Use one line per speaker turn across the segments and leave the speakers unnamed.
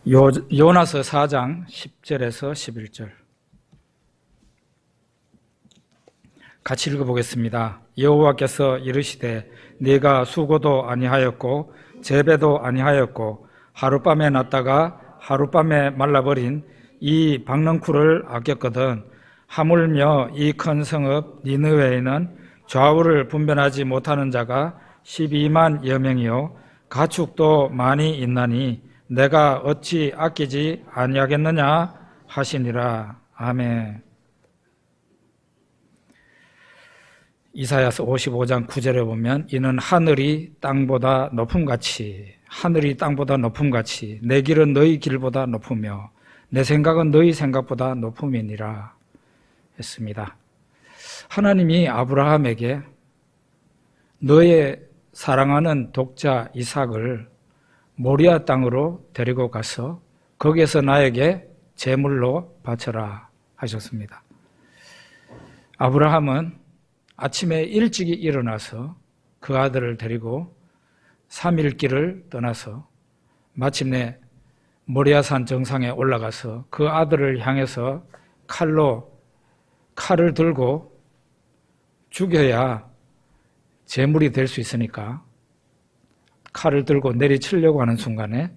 요나서 4장 10절에서 11절 같이 읽어보겠습니다. 여호와께서 이르시되 네가 수고도 아니하였고 재배도 아니하였고 하룻밤에 났다가 하룻밤에 말라버린 이 박넝쿨을 아꼈거든 하물며 이 큰 성읍 니느웨에는 좌우를 분별하지 못하는 자가 12만 여명이요 가축도 많이 있나니 내가 어찌 아끼지 아니하겠느냐 하시니라. 아멘. 이사야서 55장 9절에 보면 이는 하늘이 땅보다 높음같이 하늘이 땅보다 높음같이 내 길은 너희 길보다 높으며 내 생각은 너희 생각보다 높음이니라 했습니다. 하나님이 아브라함에게 너의 사랑하는 독자 이삭을 모리아 땅으로 데리고 가서 거기에서 나에게 제물로 바쳐라 하셨습니다. 아브라함은 아침에 일찍이 일어나서 그 아들을 데리고 3일 길을 떠나서 마침내 모리아산 정상에 올라가서 그 아들을 향해서 칼을 들고 죽여야 제물이 될 수 있으니까 칼을 들고 내리치려고 하는 순간에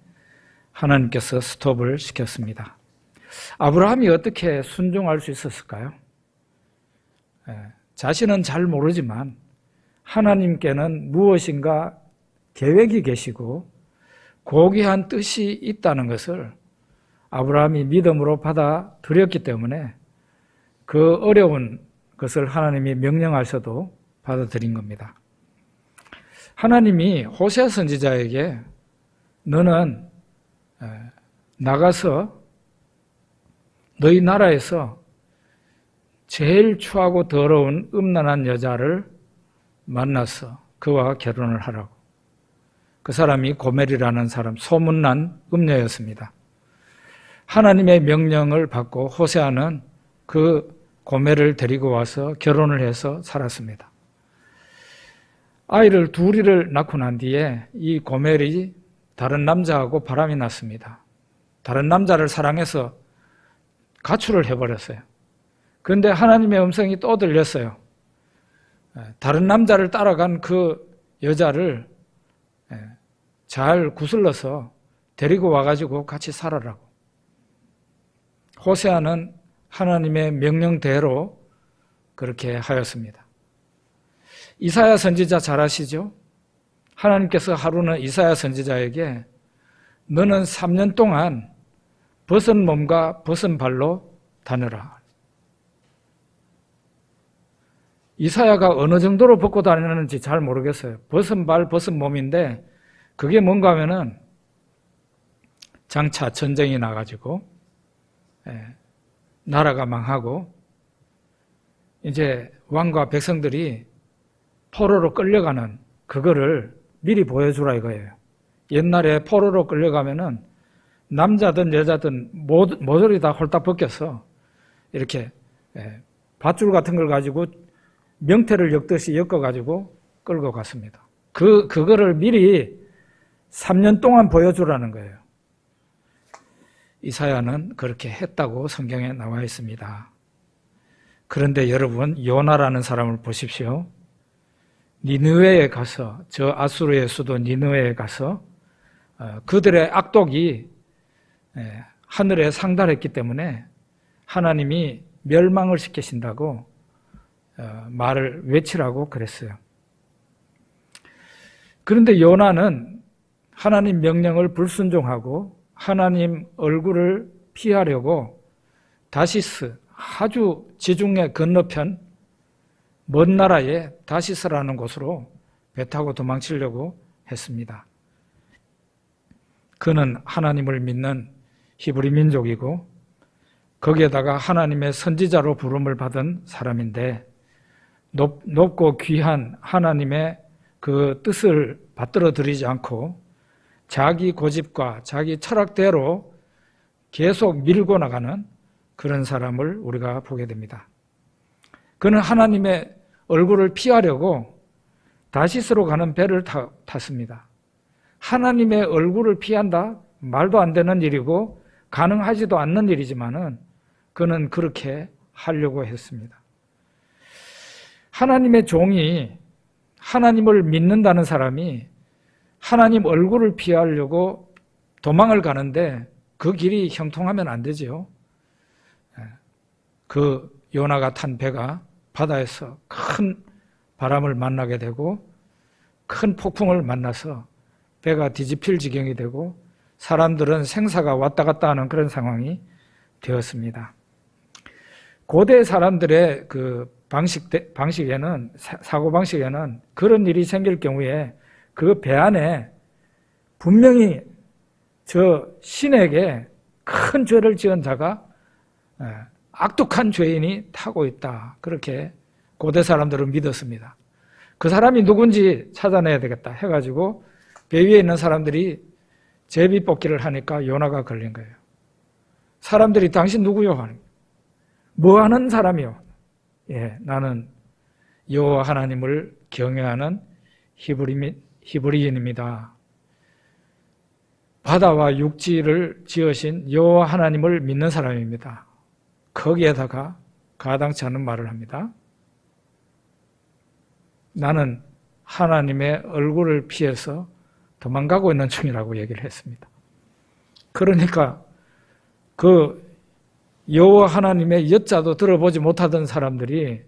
하나님께서 스톱을 시켰습니다. 아브라함이 어떻게 순종할 수 있었을까요? 자신은 잘 모르지만 하나님께는 무엇인가 계획이 계시고 고귀한 뜻이 있다는 것을 아브라함이 믿음으로 받아들였기 때문에 그 어려운 것을 하나님이 명령하셔도 받아들인 겁니다. 하나님이 호세아 선지자에게 너는 나가서 너희 나라에서 제일 추하고 더러운 음란한 여자를 만나서 그와 결혼을 하라고. 그 사람이 고멜이라는 사람, 소문난 음녀였습니다. 하나님의 명령을 받고 호세아는 그 고멜을 데리고 와서 결혼을 해서 살았습니다. 아이를 둘을 낳고 난 뒤에 이 고멜이 다른 남자하고 바람이 났습니다. 다른 남자를 사랑해서 가출을 해버렸어요. 그런데 하나님의 음성이 또 들렸어요. 다른 남자를 따라간 그 여자를 잘 구슬러서 데리고 와가지고 같이 살아라고. 호세아는 하나님의 명령대로 그렇게 하였습니다. 이사야 선지자 잘 아시죠? 하나님께서 하루는 이사야 선지자에게 너는 3년 동안 벗은 몸과 벗은 발로 다녀라. 이사야가 어느 정도로 벗고 다니는지 잘 모르겠어요. 벗은 발, 벗은 몸인데 그게 뭔가 하면은 장차 전쟁이 나가지고 나라가 망하고 이제 왕과 백성들이 포로로 끌려가는 그거를 미리 보여주라 이거예요. 옛날에 포로로 끌려가면은 남자든 여자든 모조리 다 홀딱 벗겨서 이렇게 밧줄 같은 걸 가지고 명태를 엮듯이 엮어가지고 끌고 갔습니다. 그거를 미리 3년 동안 보여주라는 거예요. 이사야는 그렇게 했다고 성경에 나와 있습니다. 그런데 여러분, 요나라는 사람을 보십시오. 니느웨에 가서, 저 아수르의 수도 니느웨에 가서 그들의 악독이 하늘에 상달했기 때문에 하나님이 멸망을 시키신다고 말을 외치라고 그랬어요. 그런데 요나는 하나님 명령을 불순종하고 하나님 얼굴을 피하려고 다시스, 아주 지중해 건너편 먼 나라에 다시스라는 곳으로 배 타고 도망치려고 했습니다. 그는 하나님을 믿는 히브리 민족이고 거기에다가 하나님의 선지자로 부름을 받은 사람인데 높고 귀한 하나님의 그 뜻을 받들어 들이지 않고 자기 고집과 자기 철학대로 계속 밀고 나가는 그런 사람을 우리가 보게 됩니다. 그는 하나님의 얼굴을 피하려고 다시스로 가는 배를 탔습니다. 하나님의 얼굴을 피한다? 말도 안 되는 일이고 가능하지도 않는 일이지만은 그는 그렇게 하려고 했습니다. 하나님의 종이 하나님을 믿는다는 사람이 하나님 얼굴을 피하려고 도망을 가는데 그 길이 형통하면 안 되지요. 그 요나가 탄 배가 바다에서 큰 바람을 만나게 되고 큰 폭풍을 만나서 배가 뒤집힐 지경이 되고 사람들은 생사가 왔다 갔다 하는 그런 상황이 되었습니다. 고대 사람들의 그 방식에는, 사고방식에는 그런 일이 생길 경우에 그 배 안에 분명히 저 신에게 큰 죄를 지은 자가 악독한 죄인이 타고 있다. 그렇게 고대 사람들은 믿었습니다. 그 사람이 누군지 찾아내야 되겠다 해가지고 배 위에 있는 사람들이 제비뽑기를 하니까 요나가 걸린 거예요. 사람들이 당신 누구요? 하는 뭐 하는 사람이요? 예, 나는 여호와 하나님을 경외하는 히브리인입니다. 바다와 육지를 지으신 여호와 하나님을 믿는 사람입니다. 거기에다가 가당치 않은 말을 합니다. 나는 하나님의 얼굴을 피해서 도망가고 있는 중이라고 얘기를 했습니다. 그러니까 그 여호와 하나님의 여자도 들어보지 못하던 사람들이,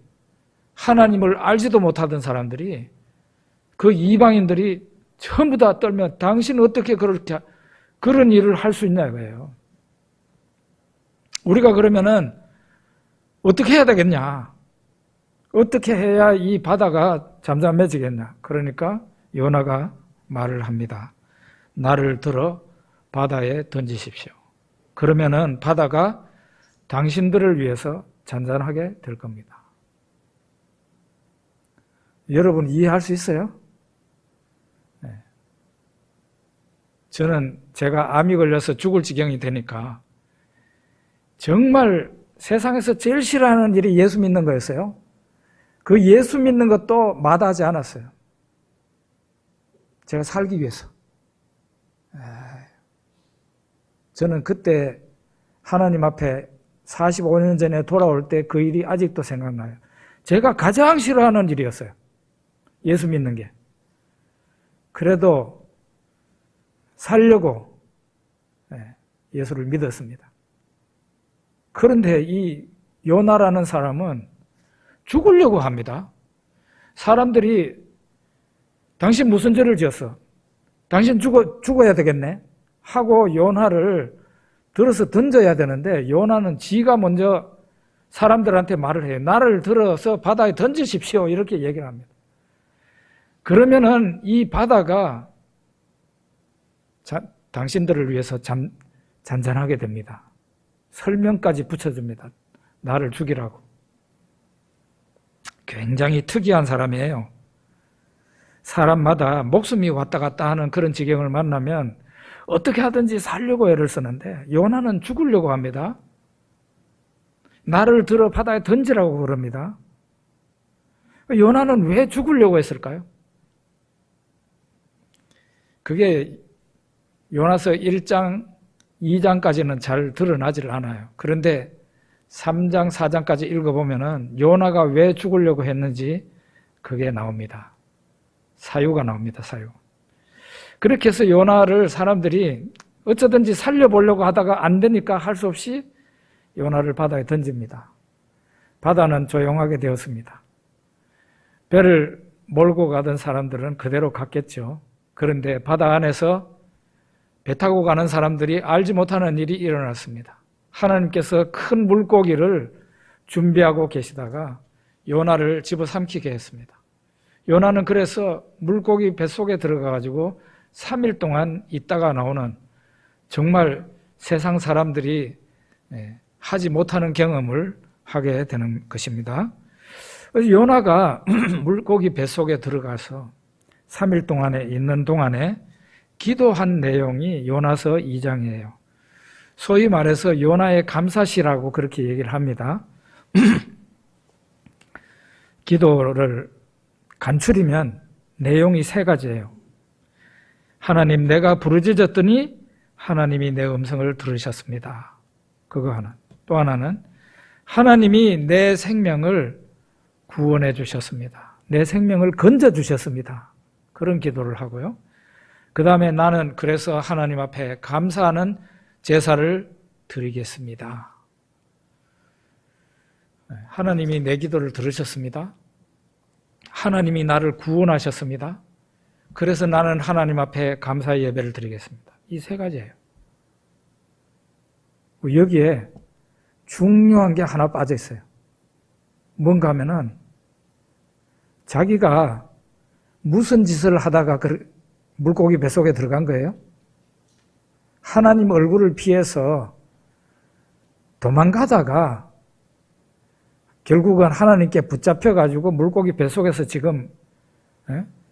하나님을 알지도 못하던 사람들이, 그 이방인들이 전부 다 떨면 당신 어떻게 그렇게 그런 일을 할 수 있냐 이거예요. 우리가 그러면은 어떻게 해야 되겠냐? 어떻게 해야 이 바다가 잠잠해지겠냐? 그러니까 요나가 말을 합니다. 나를 들어 바다에 던지십시오. 그러면은 바다가 당신들을 위해서 잔잔하게 될 겁니다. 여러분 이해할 수 있어요? 네. 저는 제가 암이 걸려서 죽을 지경이 되니까 정말 세상에서 제일 싫어하는 일이 예수 믿는 거였어요. 그 예수 믿는 것도 마다하지 않았어요. 제가 살기 위해서. 저는 그때 하나님 앞에 45년 전에 돌아올 때 그 일이 아직도 생각나요. 제가 가장 싫어하는 일이었어요. 예수 믿는 게. 그래도 살려고 예수를 믿었습니다. 그런데 이 요나라는 사람은 죽으려고 합니다. 사람들이 당신 무슨 죄를 지었어? 당신 죽어야 되겠네? 하고 요나를 들어서 던져야 되는데 요나는 지가 먼저 사람들한테 말을 해요. 나를 들어서 바다에 던지십시오. 이렇게 얘기를 합니다. 그러면은 이 바다가 당신들을 위해서 잔잔하게 됩니다. 설명까지 붙여줍니다. 나를 죽이라고. 굉장히 특이한 사람이에요. 사람마다 목숨이 왔다 갔다 하는 그런 지경을 만나면 어떻게 하든지 살려고 애를 쓰는데 요나는 죽으려고 합니다. 나를 들어 바다에 던지라고 그럽니다. 요나는 왜 죽으려고 했을까요? 그게 요나서 1장, 2장까지는 잘 드러나질 않아요. 그런데 3장, 4장까지 읽어보면은 요나가 왜 죽으려고 했는지 그게 나옵니다. 사유가 나옵니다. 사유. 그렇게 해서 요나를 사람들이 어쩌든지 살려보려고 하다가 안 되니까 할 수 없이 요나를 바다에 던집니다. 바다는 조용하게 되었습니다. 배를 몰고 가던 사람들은 그대로 갔겠죠. 그런데 바다 안에서 배 타고 가는 사람들이 알지 못하는 일이 일어났습니다. 하나님께서 큰 물고기를 준비하고 계시다가 요나를 집어삼키게 했습니다. 요나는 그래서 물고기 뱃속에 들어가가지고 3일 동안 있다가 나오는 정말 세상 사람들이 하지 못하는 경험을 하게 되는 것입니다. 요나가 물고기 뱃속에 들어가서 3일 동안에 있는 동안에 기도한 내용이 요나서 2장이에요. 소위 말해서 요나의 감사시라고 그렇게 얘기를 합니다. 기도를 간추리면 내용이 3가지예요. 하나님, 내가 부르짖었더니 하나님이 내 음성을 들으셨습니다. 그거 하나. 또 하나는 하나님이 내 생명을 구원해 주셨습니다. 내 생명을 건져 주셨습니다. 그런 기도를 하고요. 그 다음에 나는 그래서 하나님 앞에 감사하는 제사를 드리겠습니다. 하나님이 내 기도를 들으셨습니다. 하나님이 나를 구원하셨습니다. 그래서 나는 하나님 앞에 감사의 예배를 드리겠습니다. 이 세 가지예요. 여기에 중요한 게 하나 빠져 있어요. 뭔가 하면은 자기가 무슨 짓을 하다가 물고기 뱃속에 들어간 거예요? 하나님 얼굴을 피해서 도망가다가 결국은 하나님께 붙잡혀가지고 물고기 뱃속에서 지금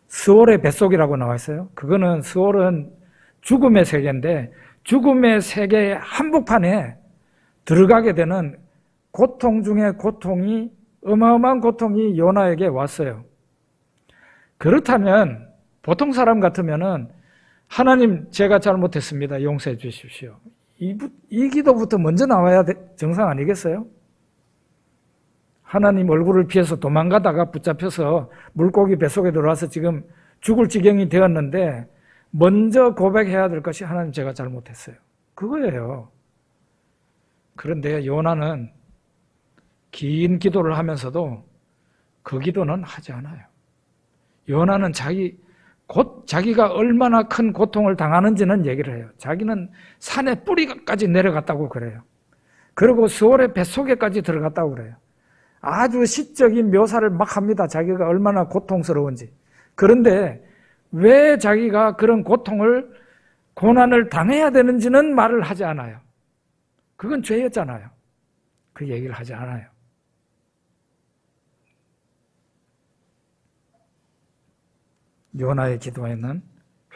스월의 뱃속이라고 나와 있어요. 그거는 스월은 죽음의 세계인데 죽음의 세계의 한복판에 들어가게 되는 고통 중에 고통이 어마어마한 고통이 요나에게 왔어요. 그렇다면 보통 사람 같으면은 하나님 제가 잘못했습니다. 용서해 주십시오. 이 기도부터 먼저 나와야 정상 아니겠어요? 하나님 얼굴을 피해서 도망가다가 붙잡혀서 물고기 뱃속에 들어와서 지금 죽을 지경이 되었는데 먼저 고백해야 될 것이 하나님 제가 잘못했어요. 그거예요. 그런데 요나는 긴 기도를 하면서도 그 기도는 하지 않아요. 요나는 자기가 얼마나 큰 고통을 당하는지는 얘기를 해요. 자기는 산의 뿌리까지 내려갔다고 그래요. 그리고 스월의 뱃속에까지 들어갔다고 그래요. 아주 시적인 묘사를 막 합니다. 자기가 얼마나 고통스러운지. 그런데 왜 자기가 그런 고난을 당해야 되는지는 말을 하지 않아요. 그건 죄였잖아요. 그 얘기를 하지 않아요. 요나의 기도에는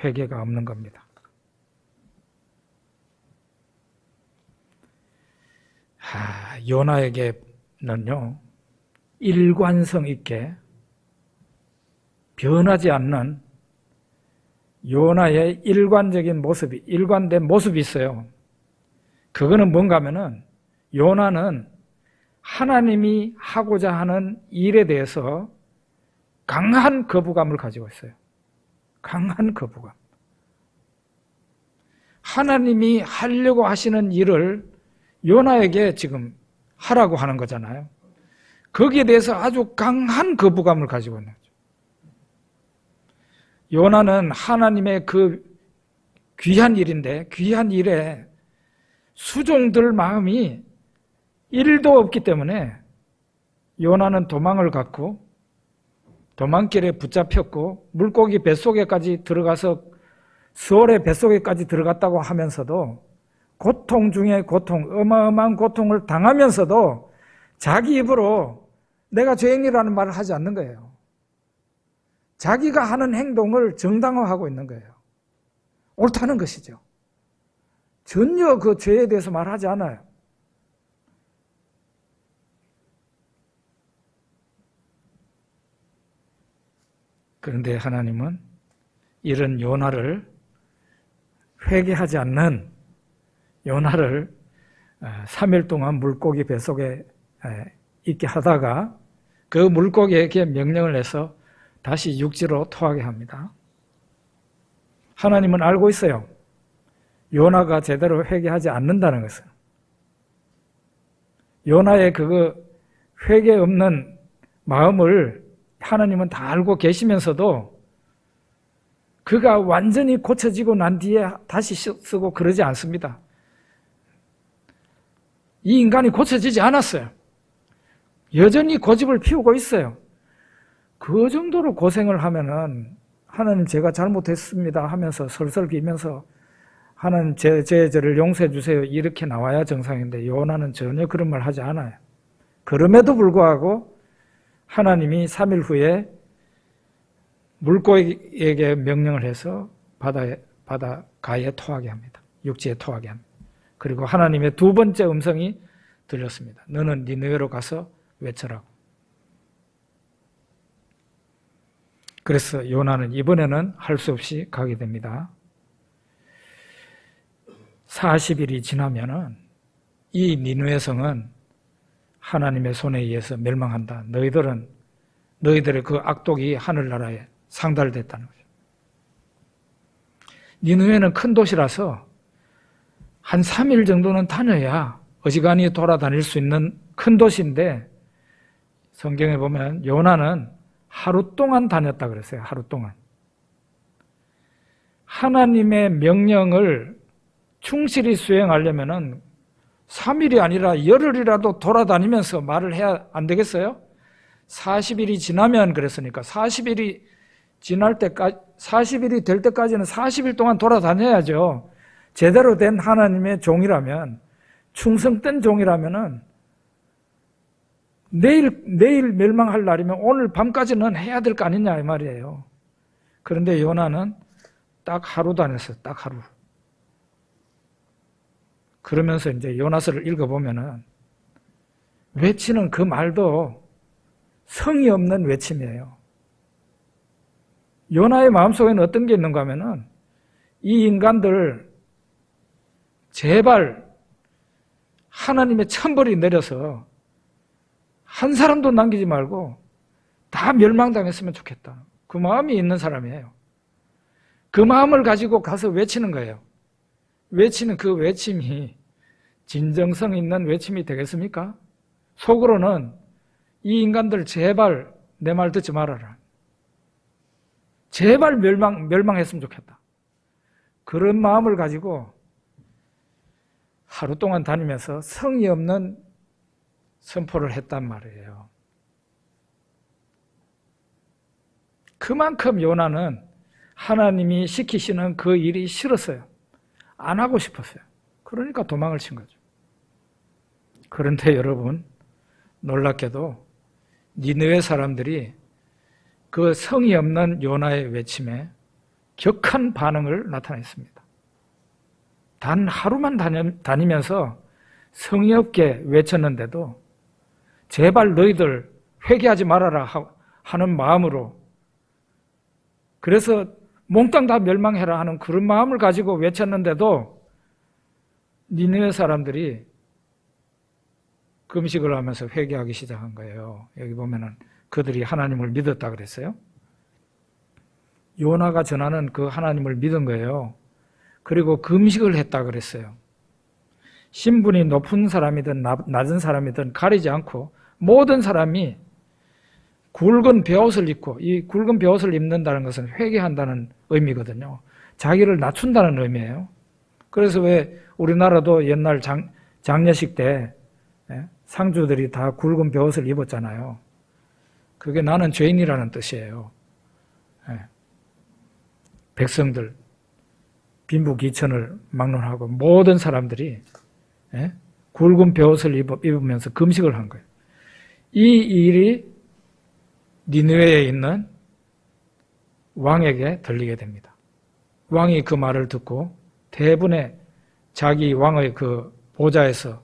회개가 없는 겁니다. 요나에게는요, 일관성 있게 변하지 않는 요나의 일관된 모습이 있어요. 그거는 뭔가 하면은 요나는 하나님이 하고자 하는 일에 대해서 강한 거부감을 가지고 있어요. 강한 거부감. 하나님이 하려고 하시는 일을 요나에게 지금 하라고 하는 거잖아요. 거기에 대해서 아주 강한 거부감을 가지고 있는 거죠. 요나는 하나님의 그 귀한 일인데 귀한 일에 수종들 마음이 1도 없기 때문에 요나는 도망을 갔고 도망길에 붙잡혔고 물고기 뱃속에까지 들어가서 스월의 뱃속에까지 들어갔다고 하면서도 고통 중에 고통, 어마어마한 고통을 당하면서도 자기 입으로 내가 죄인이라는 말을 하지 않는 거예요. 자기가 하는 행동을 정당화하고 있는 거예요. 옳다는 것이죠. 전혀 그 죄에 대해서 말하지 않아요. 그런데 하나님은 이런 요나를 회개하지 않는 요나를 3일 동안 물고기 뱃속에 있게 하다가 그 물고기에게 명령을 내서 다시 육지로 토하게 합니다. 하나님은 알고 있어요. 요나가 제대로 회개하지 않는다는 것을. 요나의 그 회개 없는 마음을 하나님은 다 알고 계시면서도 그가 완전히 고쳐지고 난 뒤에 다시 쓰고 그러지 않습니다. 이 인간이 고쳐지지 않았어요. 여전히 고집을 피우고 있어요. 그 정도로 고생을 하면은 하나님 제가 잘못했습니다 하면서 설설 기면서 하나님 제 죄를 용서해 주세요 이렇게 나와야 정상인데 요나는 전혀 그런 말 하지 않아요. 그럼에도 불구하고 하나님이 3일 후에 물고기에게 명령을 해서 바닷가에 토하게 합니다. 육지에 토하게 합니다. 그리고 하나님의 두 번째 음성이 들렸습니다. 너는 니느웨로 가서 외쳐라고. 그래서 요나는 이번에는 할 수 없이 가게 됩니다. 40일이 지나면은 이 니느웨 성은 하나님의 손에 의해서 멸망한다. 너희들의 그 악독이 하늘나라에 상달됐다는 거죠. 니느웨는 큰 도시라서 한 3일 정도는 다녀야 어지간히 돌아다닐 수 있는 큰 도시인데, 성경에 보면 요나는 하루 동안 다녔다 그랬어요. 하루 동안. 하나님의 명령을 충실히 수행하려면은 3일이 아니라 열흘이라도 돌아다니면서 말을 해야 안 되겠어요? 40일이 지나면 그랬으니까 40일이 될 때까지는 40일 동안 돌아다녀야죠. 제대로 된 하나님의 종이라면, 충성된 종이라면은 내일 멸망할 날이면 오늘 밤까지는 해야 될 거 아니냐 이 말이에요. 그런데 요나는 딱 하루 다녔어요. 딱 하루. 그러면서 이제 요나서를 읽어보면은 외치는 그 말도 성의 없는 외침이에요. 요나의 마음속에는 어떤 게 있는가 하면은 이 인간들 제발 하나님의 천벌이 내려서 한 사람도 남기지 말고 다 멸망당했으면 좋겠다. 그 마음이 있는 사람이에요. 그 마음을 가지고 가서 외치는 거예요. 외치는 그 외침이 진정성 있는 외침이 되겠습니까? 속으로는 이 인간들 제발 내 말 듣지 말아라. 제발 멸망했으면 좋겠다. 그런 마음을 가지고 하루 동안 다니면서 성의 없는 선포를 했단 말이에요. 그만큼 요나는 하나님이 시키시는 그 일이 싫었어요. 안 하고 싶었어요. 그러니까 도망을 친 거죠. 그런데 여러분, 놀랍게도 니느웨 사람들이 그 성의 없는 요나의 외침에 격한 반응을 나타냈습니다. 단 하루만 다니면서 성의 없게 외쳤는데도 제발 너희들 회개하지 말아라 하는 마음으로, 그래서 몽땅 다 멸망해라 하는 그런 마음을 가지고 외쳤는데도 니느웨 사람들이 금식을 하면서 회개하기 시작한 거예요. 여기 보면은 그들이 하나님을 믿었다 그랬어요. 요나가 전하는 그 하나님을 믿은 거예요. 그리고 금식을 했다 그랬어요. 신분이 높은 사람이든 낮은 사람이든 가리지 않고 모든 사람이 굵은 베옷을 입고, 이 굵은 베옷을 입는다는 것은 회개한다는 의미거든요. 자기를 낮춘다는 의미예요. 그래서 왜 우리나라도 옛날 장례식 때 상주들이 다 굵은 베옷을 입었잖아요. 그게 나는 죄인이라는 뜻이에요. 백성들, 빈부귀천을 막론하고 모든 사람들이 굵은 베옷을 입으면서 금식을 한 거예요. 이 일이 니느웨에 있는 왕에게 들리게 됩니다. 왕이 그 말을 듣고 대분에 자기 왕의 그 보좌에서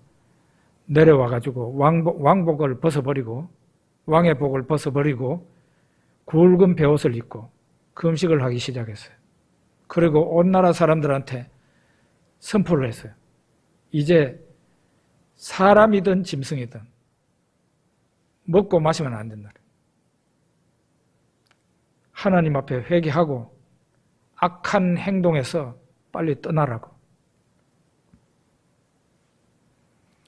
내려와가지고 왕복을 벗어버리고, 왕의 복을 벗어버리고 굵은 베옷을 입고 금식을 하기 시작했어요. 그리고 온 나라 사람들한테 선포를 했어요. 이제 사람이든 짐승이든 먹고 마시면 안 된다. 하나님 앞에 회개하고 악한 행동에서 빨리 떠나라고.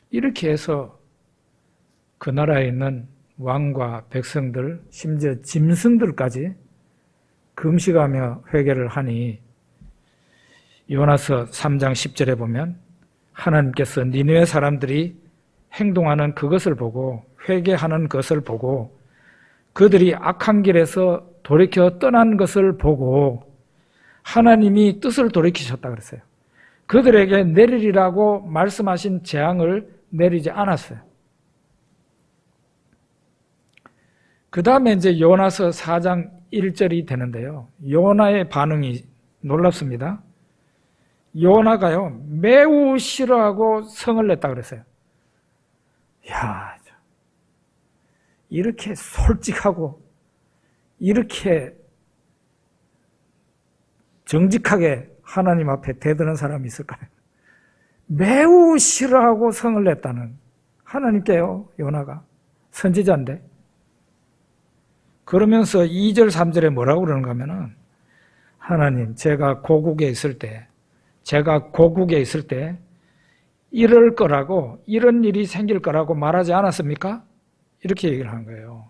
이렇게 해서 그 나라에 있는 왕과 백성들, 심지어 짐승들까지 금식하며 회개를 하니, 요나서 3장 10절에 보면 하나님께서 니느웨 사람들이 행동하는 그것을 보고, 회개하는 것을 보고, 그들이 악한 길에서 돌이켜 떠난 것을 보고 하나님이 뜻을 돌이키셨다 그랬어요. 그들에게 내리리라고 말씀하신 재앙을 내리지 않았어요. 그 다음에 이제 요나서 4장 1절이 되는데요. 요나의 반응이 놀랍습니다. 요나가요, 매우 싫어하고 성을 냈다 그랬어요. 야, 이렇게 솔직하고 이렇게 정직하게 하나님 앞에 대드는 사람이 있을까요? 매우 싫어하고 성을 냈다는, 하나님께요. 요나가 선지자인데. 그러면서 2절 3절에 뭐라고 그러는가 하면은, 하나님, 제가 고국에 있을 때 이럴 거라고, 이런 일이 생길 거라고 말하지 않았습니까? 이렇게 얘기를 한 거예요.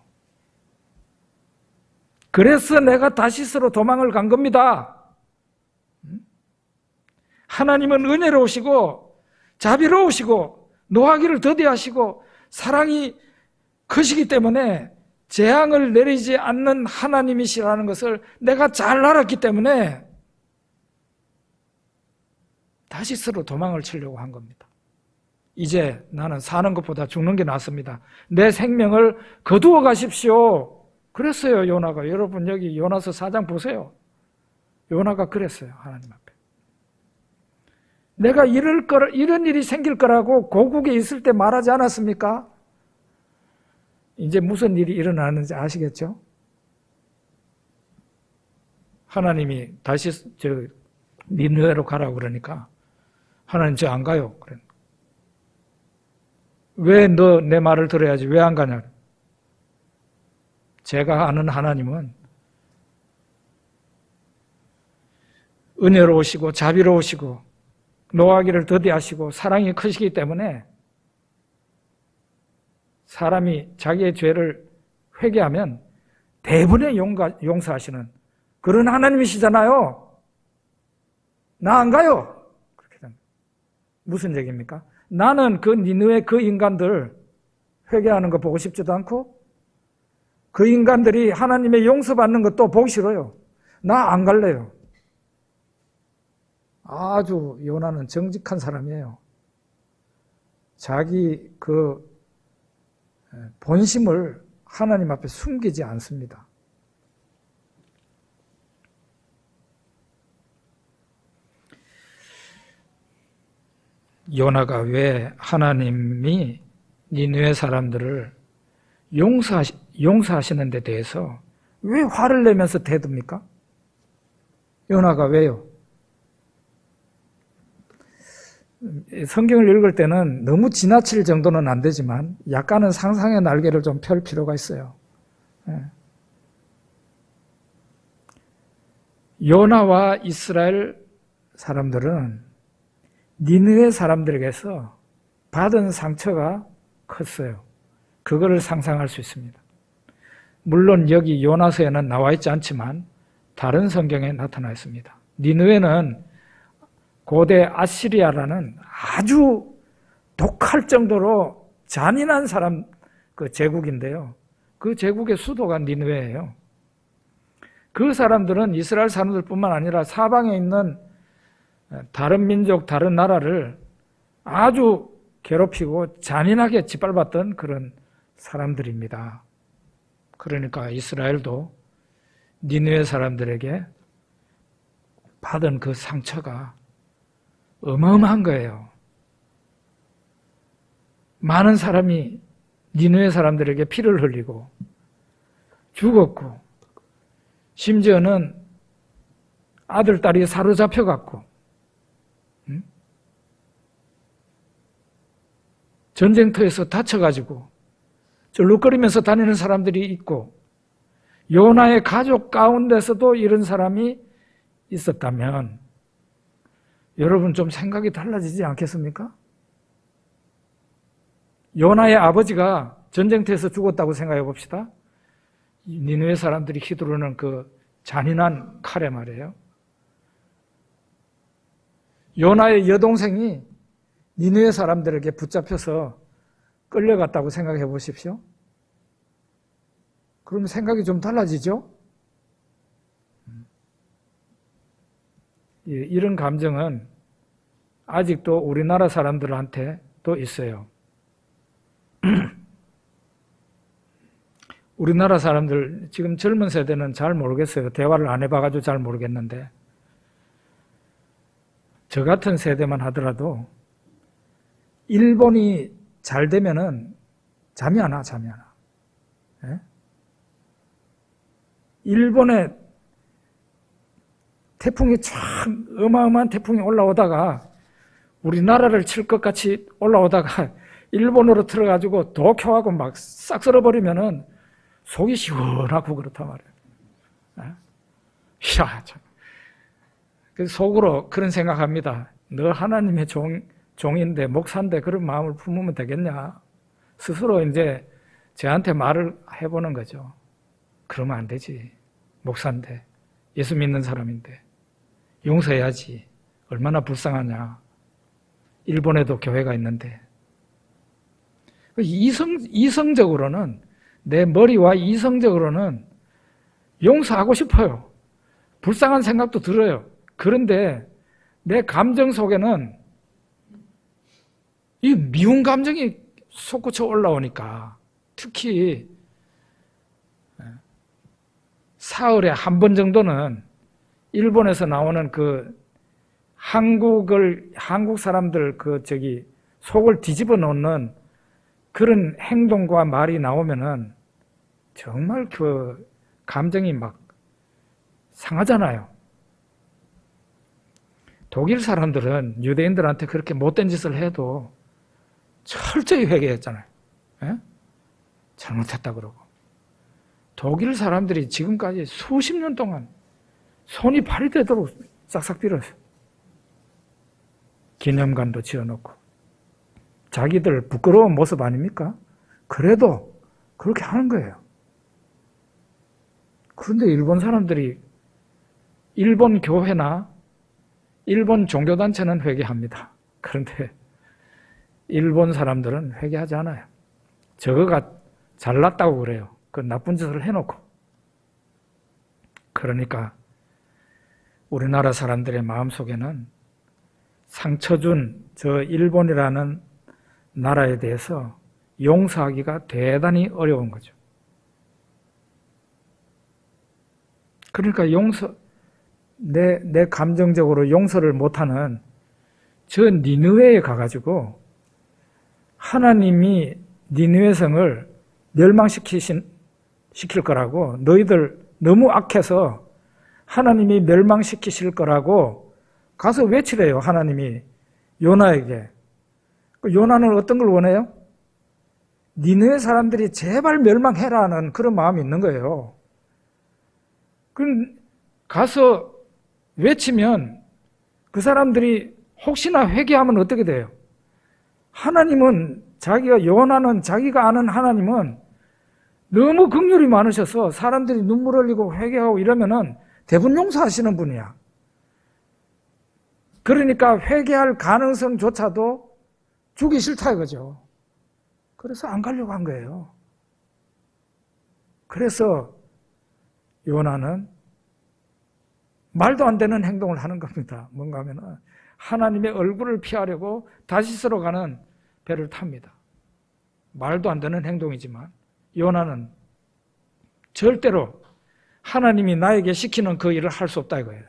그래서 내가 다시스로 도망을 간 겁니다. 하나님은 은혜로우시고 자비로우시고 노하기를 더디하시고 사랑이 크시기 때문에 재앙을 내리지 않는 하나님이시라는 것을 내가 잘 알았기 때문에 다시스로 도망을 치려고 한 겁니다. 이제 나는 사는 것보다 죽는 게 낫습니다. 내 생명을 거두어 가십시오. 그랬어요, 요나가. 여러분 여기 요나서 4장 보세요. 요나가 그랬어요, 하나님 앞에. 내가 이런 일이 생길 거라고 고국에 있을 때 말하지 않았습니까? 이제 무슨 일이 일어나는지 아시겠죠? 하나님이 다시 니느웨로 가라고 그러니까 하나님 저 안 가요. 그래. 왜 너 내 말을 들어야지 왜 안 가냐? 제가 아는 하나님은 은혜로우시고 자비로우시고 노하기를 더디하시고 사랑이 크시기 때문에 사람이 자기의 죄를 회개하면 대부분의 용서하시는 그런 하나님이시잖아요. 나 안 가요. 그렇게 됩니다. 무슨 얘기입니까? 나는 그 니느웨 그 인간들 회개하는 거 보고 싶지도 않고 그 인간들이 하나님의 용서받는 것도 보기 싫어요. 나 안 갈래요. 아주 요나는 정직한 사람이에요. 자기 그 본심을 하나님 앞에 숨기지 않습니다. 요나가 왜 하나님이 니느웨 사람들을 용서하시는 데 대해서 왜 화를 내면서 대듭니까? 요나가 왜요? 성경을 읽을 때는 너무 지나칠 정도는 안 되지만 약간은 상상의 날개를 좀 펼 필요가 있어요. 요나와 이스라엘 사람들은 니느웨 사람들에게서 받은 상처가 컸어요. 그거를 상상할 수 있습니다. 물론 여기 요나서에는 나와 있지 않지만 다른 성경에 나타나 있습니다. 니느웨는 고대 아시리아라는 아주 독할 정도로 잔인한 그 제국인데요. 그 제국의 수도가 니느웨예요. 그 사람들은 이스라엘 사람들뿐만 아니라 사방에 있는 다른 민족, 다른 나라를 아주 괴롭히고 잔인하게 짓밟았던 그런 사람들입니다. 그러니까 이스라엘도 니느웨 사람들에게 받은 그 상처가 어마어마한 거예요. 많은 사람이 니느웨 사람들에게 피를 흘리고 죽었고 심지어는 아들, 딸이 사로잡혀갔고 전쟁터에서 다쳐가지고 절룩거리면서 다니는 사람들이 있고 요나의 가족 가운데서도 이런 사람이 있었다면 여러분 좀 생각이 달라지지 않겠습니까? 요나의 아버지가 전쟁터에서 죽었다고 생각해 봅시다. 니느웨 사람들이 휘두르는 그 잔인한 칼에 말이에요. 요나의 여동생이 니느웨 사람들에게 붙잡혀서 끌려갔다고 생각해 보십시오. 그러면 생각이 좀 달라지죠? 이런 감정은 아직도 우리나라 사람들한테 또 있어요. 우리나라 사람들, 지금 젊은 세대는 잘 모르겠어요. 대화를 안 해봐가지고 잘 모르겠는데 저 같은 세대만 하더라도 일본이 잘 되면은 잠이 안 와. 예? 일본에 태풍이 참 어마어마한 태풍이 올라오다가 우리나라를 칠 것 같이 올라오다가 일본으로 들어가지고 도쿄하고 막 싹 쓸어버리면은 속이 시원하고 그렇단 말이에요. 야, 참. 그래서 속으로 그런 생각합니다. 너 하나님의 종인데 목사인데 그런 마음을 품으면 되겠냐? 스스로 이제 저한테 말을 해보는 거죠. 그러면 안 되지. 목사인데, 예수 믿는 사람인데 용서해야지. 얼마나 불쌍하냐. 일본에도 교회가 있는데. 이성적으로는, 내 머리와 이성적으로는 용서하고 싶어요. 불쌍한 생각도 들어요. 그런데 내 감정 속에는 이 미운 감정이 솟구쳐 올라오니까, 특히 사흘에 한 번 정도는 일본에서 나오는 그 한국 사람들 속을 뒤집어 놓는 그런 행동과 말이 나오면은 정말 그 감정이 막 상하잖아요. 독일 사람들은 유대인들한테 그렇게 못된 짓을 해도 철저히 회개했잖아요. 예? 잘못했다 그러고. 독일 사람들이 지금까지 수십 년 동안 손이 발이 되도록 싹싹 빌었어요. 기념관도 지어놓고. 자기들 부끄러운 모습 아닙니까? 그래도 그렇게 하는 거예요. 그런데 일본 사람들이, 일본 교회나 일본 종교단체는 회개합니다. 그런데 일본 사람들은 회개하지 않아요. 저거가 잘났다고 그래요. 그 나쁜 짓을 해놓고. 그러니까 우리나라 사람들의 마음속에는 상처 준 저 일본이라는 나라에 대해서 용서하기가 대단히 어려운 거죠. 그러니까 내 감정적으로 용서를 못하는 저 니느웨에 가가지고 하나님이 니느웨 성을 멸망시킬 거라고, 너희들 너무 악해서 하나님이 멸망시키실 거라고 가서 외치래요. 하나님이 요나에게. 요나는 어떤 걸 원해요? 니느웨 사람들이 제발 멸망해라는 그런 마음이 있는 거예요. 그럼 가서 외치면 그 사람들이 혹시나 회개하면 어떻게 돼요? 하나님은 요나는 자기가 아는 하나님은 너무 긍휼이 많으셔서 사람들이 눈물 흘리고 회개하고 이러면은 대부분 용서하시는 분이야. 그러니까 회개할 가능성조차도 주기 싫다 이거죠. 그래서 안 가려고 한 거예요. 그래서 요나는 말도 안 되는 행동을 하는 겁니다. 뭔가 하면은 하나님의 얼굴을 피하려고 다시스로 가는 배를 탑니다. 말도 안 되는 행동이지만 요나는 절대로 하나님이 나에게 시키는 그 일을 할 수 없다 이거예요.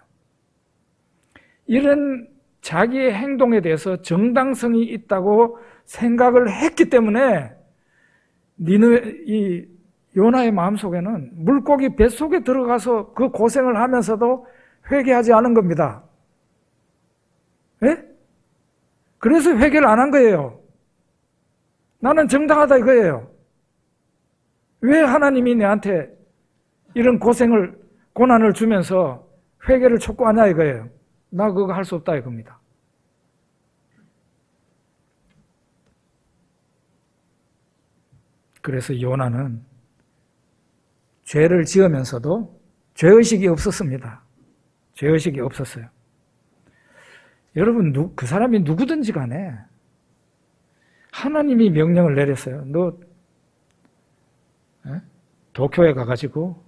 이런 자기의 행동에 대해서 정당성이 있다고 생각을 했기 때문에 이 요나의 마음속에는 물고기 뱃속에 들어가서 그 고생을 하면서도 회개하지 않은 겁니다. 예? 그래서 회개를 안 한 거예요. 나는 정당하다 이거예요. 왜 하나님이 내한테 이런 고난을 주면서 회개를 촉구하냐 이거예요. 나 그거 할 수 없다 이겁니다. 그래서 요나는 죄를 지으면서도 죄의식이 없었습니다. 죄의식이 없었어요. 여러분, 그 사람이 누구든지 간에 하나님이 명령을 내렸어요. 너 도쿄에 가가지고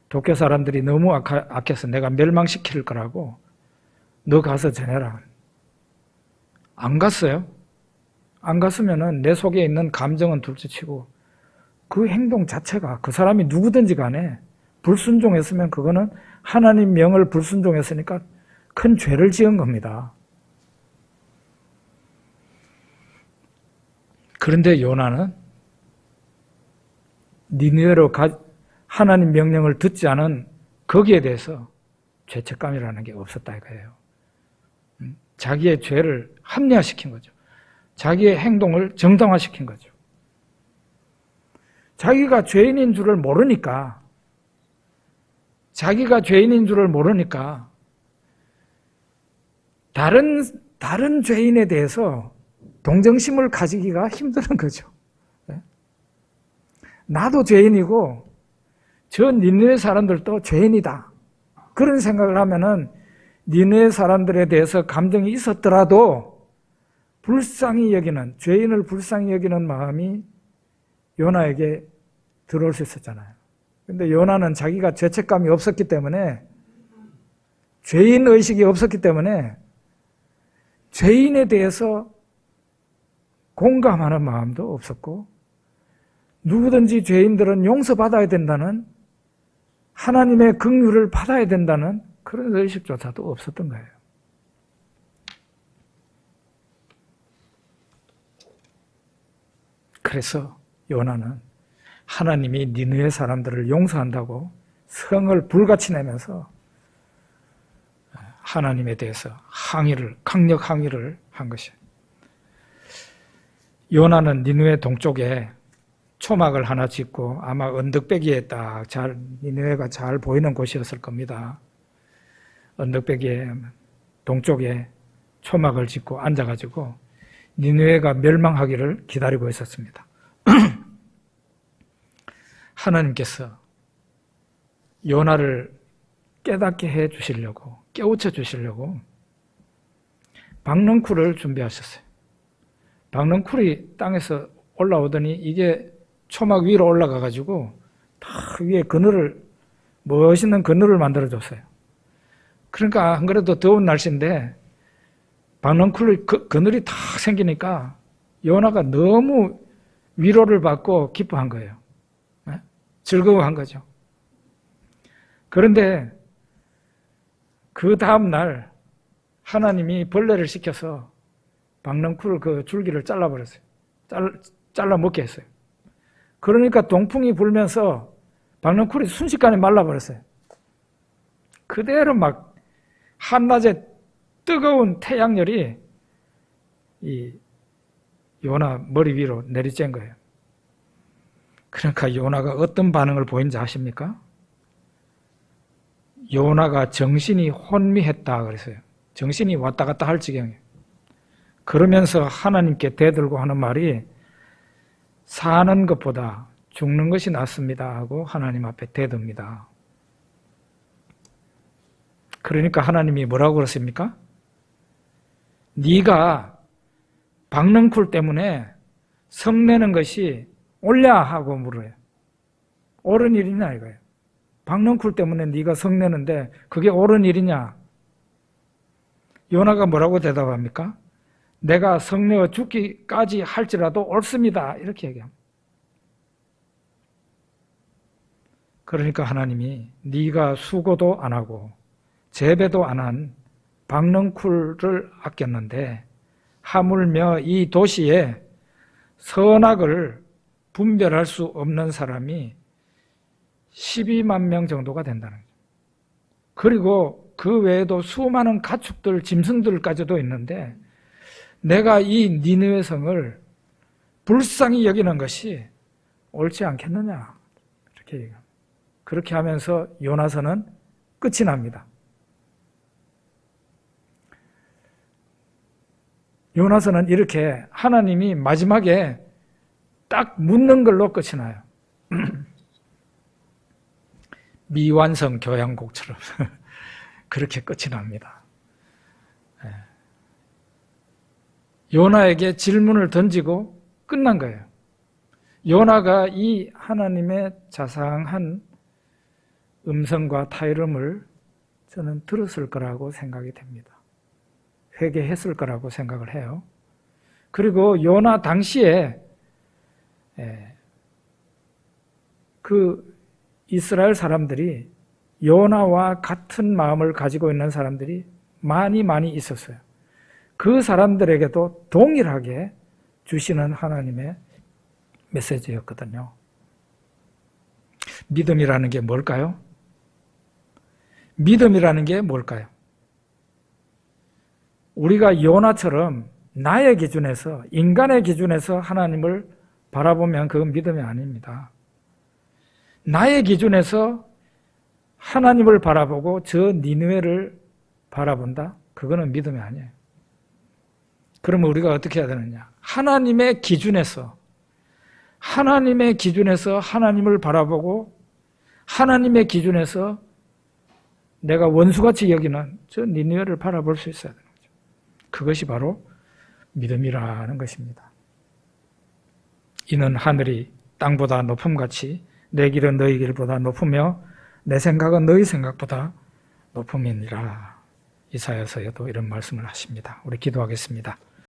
도쿄 사람들이 너무 악해서 내가 멸망시킬 거라고 너 가서 전해라. 안 갔어요. 안 갔으면은 내 속에 있는 감정은 둘째치고 그 행동 자체가 그 사람이 누구든지 간에 불순종했으면 그거는 하나님 명을 불순종했으니까 큰 죄를 지은 겁니다. 그런데 요나는 니느웨로 하나님 명령을 듣지 않은 거기에 대해서 죄책감이라는 게 없었다 이거예요. 자기의 죄를 합리화시킨 거죠. 자기의 행동을 정당화시킨 거죠. 자기가 죄인인 줄을 모르니까, 다른 죄인에 대해서 동정심을 가지기가 힘든 거죠. 나도 죄인이고 저 니느웨 사람들도 죄인이다. 그런 생각을 하면은 니느웨 사람들에 대해서 감정이 있었더라도 죄인을 불쌍히 여기는 마음이 요나에게 들어올 수 있었잖아요. 근데 요나는 자기가 죄책감이 없었기 때문에, 죄인 의식이 없었기 때문에 죄인에 대해서 공감하는 마음도 없었고, 누구든지 죄인들은 용서받아야 된다는, 하나님의 긍휼을 받아야 된다는 그런 의식조차도 없었던 거예요. 그래서 요나는 하나님이 니느웨 사람들을 용서한다고 성을 불같이 내면서 하나님에 대해서 강력 항의를 한 것이에요. 요나는 니느웨 동쪽에 초막을 하나 짓고 아마 언덕배기에 니느웨가 잘 보이는 곳이었을 겁니다. 언덕배기에 동쪽에 초막을 짓고 앉아가지고 니느웨가 멸망하기를 기다리고 있었습니다. 하나님께서 요나를 깨닫게 해 주시려고, 깨우쳐 주시려고 박넝쿨을 준비하셨어요. 박넝쿨이 땅에서 올라오더니 이게 초막 위로 올라가가지고 다 위에 멋있는 그늘을 만들어줬어요. 그러니까 안 그래도 더운 날씨인데 박넝쿨 그늘이 다 생기니까 요나가 너무 위로를 받고 기뻐한 거예요. 즐거워한 거죠. 그런데 그 다음 날 하나님이 벌레를 시켜서 박넝쿨 그 줄기를 잘라버렸어요. 잘라 먹게 했어요. 그러니까 동풍이 불면서 박넝쿨이 순식간에 말라버렸어요. 그대로 막 한낮에 뜨거운 태양열이 이 요나 머리 위로 내리쬐은 거예요. 그러니까 요나가 어떤 반응을 보인지 아십니까? 요나가 정신이 혼미했다 그랬어요. 정신이 왔다 갔다 할 지경이에요. 그러면서 하나님께 대들고 하는 말이 사는 것보다 죽는 것이 낫습니다 하고 하나님 앞에 대듭니다. 그러니까 하나님이 뭐라고 그랬습니까? 네가 박넝쿨 때문에 성내는 것이 옳냐 하고 물어요. 옳은 일이냐 이거예요. 박넝쿨 때문에 네가 성내는데 그게 옳은 일이냐? 요나가 뭐라고 대답합니까? 내가 성내어 죽기까지 할지라도 옳습니다. 이렇게 얘기합니다. 그러니까 하나님이 네가 수고도 안 하고 재배도 안 한 박넝쿨을 아꼈는데 하물며 이 도시에 선악을 분별할 수 없는 사람이 12만 명 정도가 된다는 거죠. 그리고 그 외에도 수많은 가축들, 짐승들까지도 있는데 내가 이 니느웨 성을 불쌍히 여기는 것이 옳지 않겠느냐 이렇게 얘기합니다. 그렇게 하면서 요나서는 끝이 납니다. 요나서는 이렇게 하나님이 마지막에 딱 묻는 걸로 끝이 나요. 미완성 교향곡처럼 그렇게 끝이 납니다. 요나에게 질문을 던지고 끝난 거예요. 요나가 이 하나님의 자상한 음성과 타이름을 저는 들었을 거라고 생각이 됩니다. 회개했을 거라고 생각을 해요. 그리고 요나 당시에 그 이스라엘 사람들이 요나와 같은 마음을 가지고 있는 사람들이 많이 있었어요. 그 사람들에게도 동일하게 주시는 하나님의 메시지였거든요. 믿음이라는 게 뭘까요? 믿음이라는 게 뭘까요? 우리가 요나처럼 나의 기준에서, 인간의 기준에서 하나님을 바라보면 그건 믿음이 아닙니다. 나의 기준에서 하나님을 바라보고 저 니느웨를 바라본다? 그거는 믿음이 아니에요. 그러면 우리가 어떻게 해야 되느냐? 하나님의 기준에서 하나님을 바라보고 하나님의 기준에서 내가 원수같이 여기는 저 니느웨를 바라볼 수 있어야 되는 거죠. 그것이 바로 믿음이라는 것입니다. 이는 하늘이 땅보다 높음같이 내 길은 너희 길보다 높으며 내 생각은 너희 생각보다 높음이니라. 이사야서에도 이런 말씀을 하십니다. 우리 기도하겠습니다.